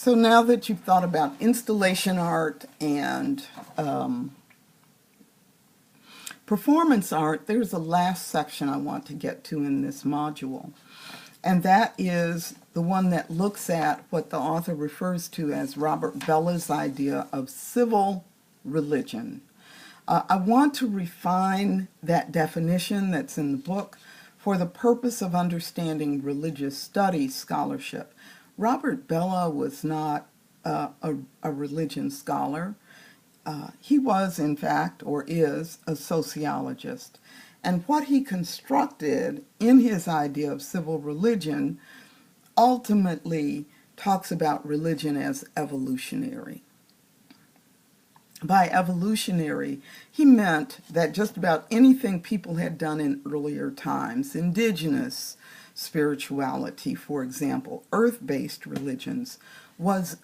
So now that you've thought about installation art and performance art, there's a last section I want to get to in this module. And that is the one that looks at what the author refers to as Robert Bella's idea of civil religion. I want to refine that definition that's in the book for the purpose of understanding religious studies scholarship. Robert Bella was not a religion scholar. He was, in fact, or is, a sociologist. And what he constructed in his idea of civil religion ultimately talks about religion as evolutionary. By evolutionary, he meant that just about anything people had done in earlier times, indigenous spirituality, for example, earth-based religions, was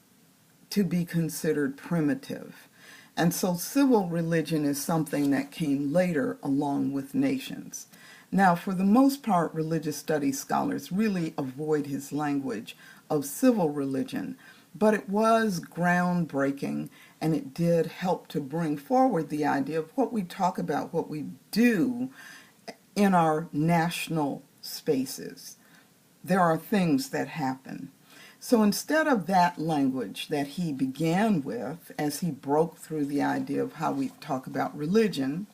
to be considered primitive. And so civil religion is something that came later along with nations. Now, for the most part, religious studies scholars really avoid his language of civil religion, but it was groundbreaking, and it did help to bring forward the idea of what we talk about, what we do in our national spaces. There are things that happen. So instead of that language that he began with as he broke through the idea of how we talk about religion,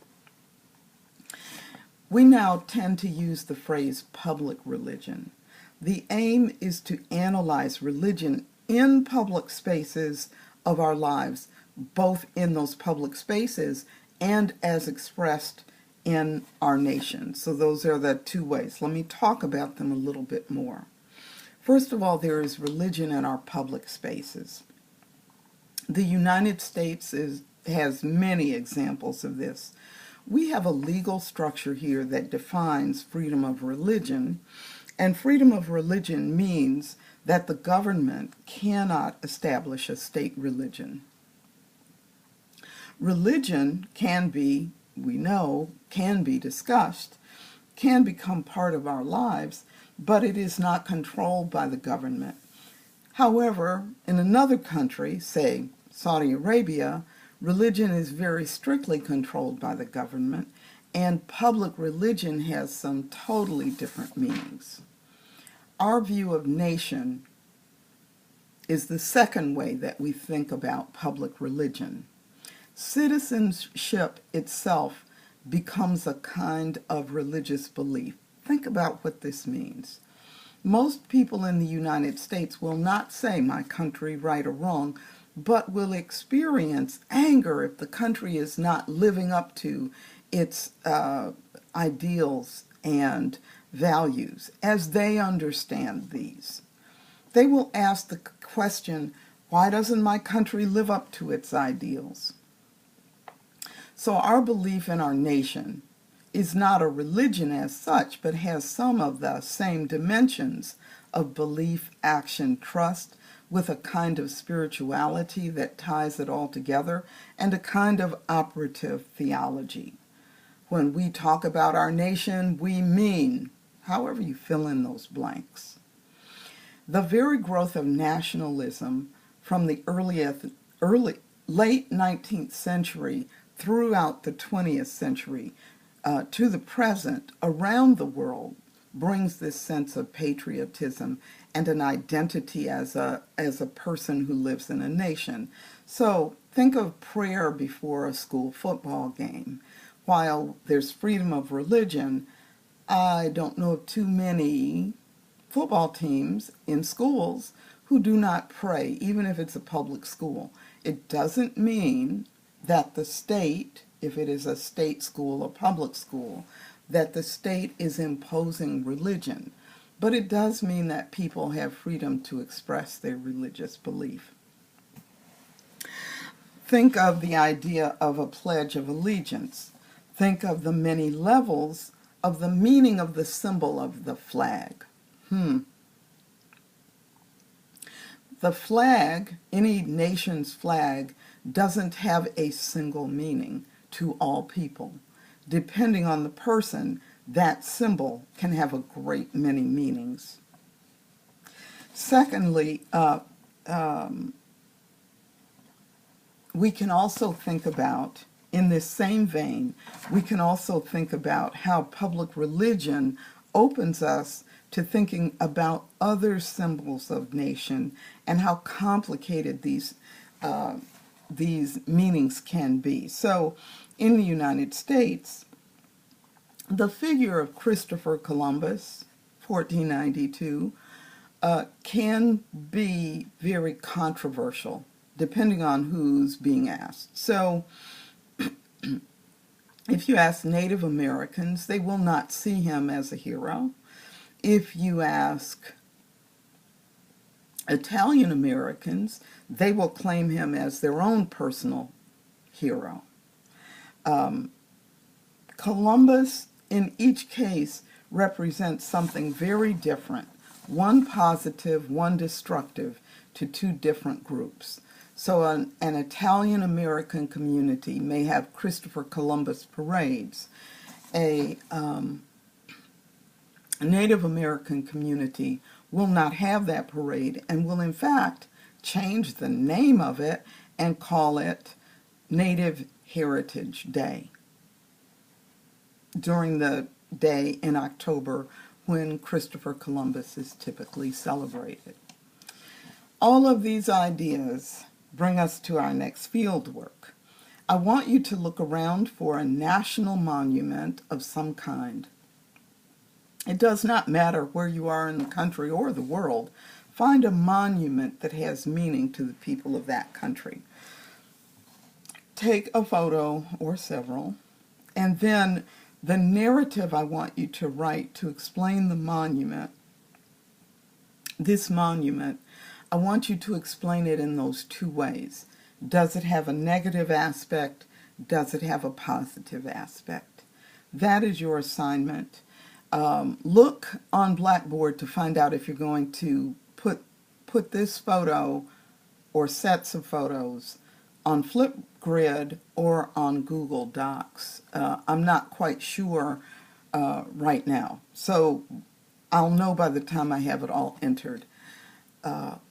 we now tend to use the phrase public religion. The aim is to analyze religion in public spaces of our lives, both in those public spaces and as expressed in our nation. So those are the two ways. Let me talk about them a little bit more. First of all, there is religion in our public spaces. The United States has many examples of this. We have a legal structure here that defines freedom of religion, and freedom of religion means that the government cannot establish a state religion. Religion can be, we know, can be discussed, can become part of our lives, but it is not controlled by the government. However, in another country, say Saudi Arabia, religion is very strictly controlled by the government, and public religion has some totally different meanings. Our view of nation is the second way that we think about public religion. Citizenship itself becomes a kind of religious belief. Think about what this means. Most people in the United States will not say my country right or wrong, but will experience anger if the country is not living up to its ideals and values as they understand these. They will ask the question, why doesn't my country live up to its ideals? So our belief in our nation is not a religion as such, but has some of the same dimensions of belief, action, trust, with a kind of spirituality that ties it all together, and a kind of operative theology. When we talk about our nation, we mean, however you fill in those blanks. The very growth of nationalism from the late 19th century throughout the 20th century to the present around the world brings this sense of patriotism and an identity as a person who lives in a nation. So think of prayer before a school football game. While there's freedom of religion, I don't know of too many football teams in schools who do not pray, even if it's a public school. It doesn't mean that the state, if it is a state school or public school, that the state is imposing religion. But it does mean that people have freedom to express their religious belief. Think of the idea of a Pledge of Allegiance. Think of the many levels of the meaning of the symbol of the flag. The flag, any nation's flag, doesn't have a single meaning to all people. Depending on the person, that symbol can have a great many meanings. Secondly, we can also think about, in this same vein, we can also think about how public religion opens us to thinking about other symbols of nation and how complicated these meanings can be. So, in the United States, the figure of Christopher Columbus, 1492, can be very controversial, depending on who's being asked. So, if you ask Native Americans, they will not see him as a hero. If you ask Italian Americans, they will claim him as their own personal hero. Columbus, in each case, represents something very different, one positive, one destructive, to two different groups. So an Italian American community may have Christopher Columbus parades. A Native American community will not have that parade and will in fact change the name of it and call it Native Heritage Day during the day in October when Christopher Columbus is typically celebrated. All of these ideas bring us to our next field work. I want you to look around for a national monument of some kind. It does not matter where you are in the country or the world. Find a monument that has meaning to the people of that country. Take a photo or several, and then the narrative I want you to write to explain the monument, this monument, I want you to explain it in those two ways. Does it have a negative aspect? Does it have a positive aspect? That is your assignment. Look on Blackboard to find out if you're going to put this photo or sets of photos on Flipgrid or on Google Docs. I'm not quite sure right now, so I'll know by the time I have it all entered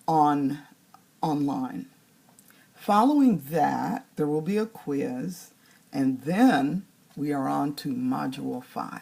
online. Following that, there will be a quiz, and then we are on to Module 5.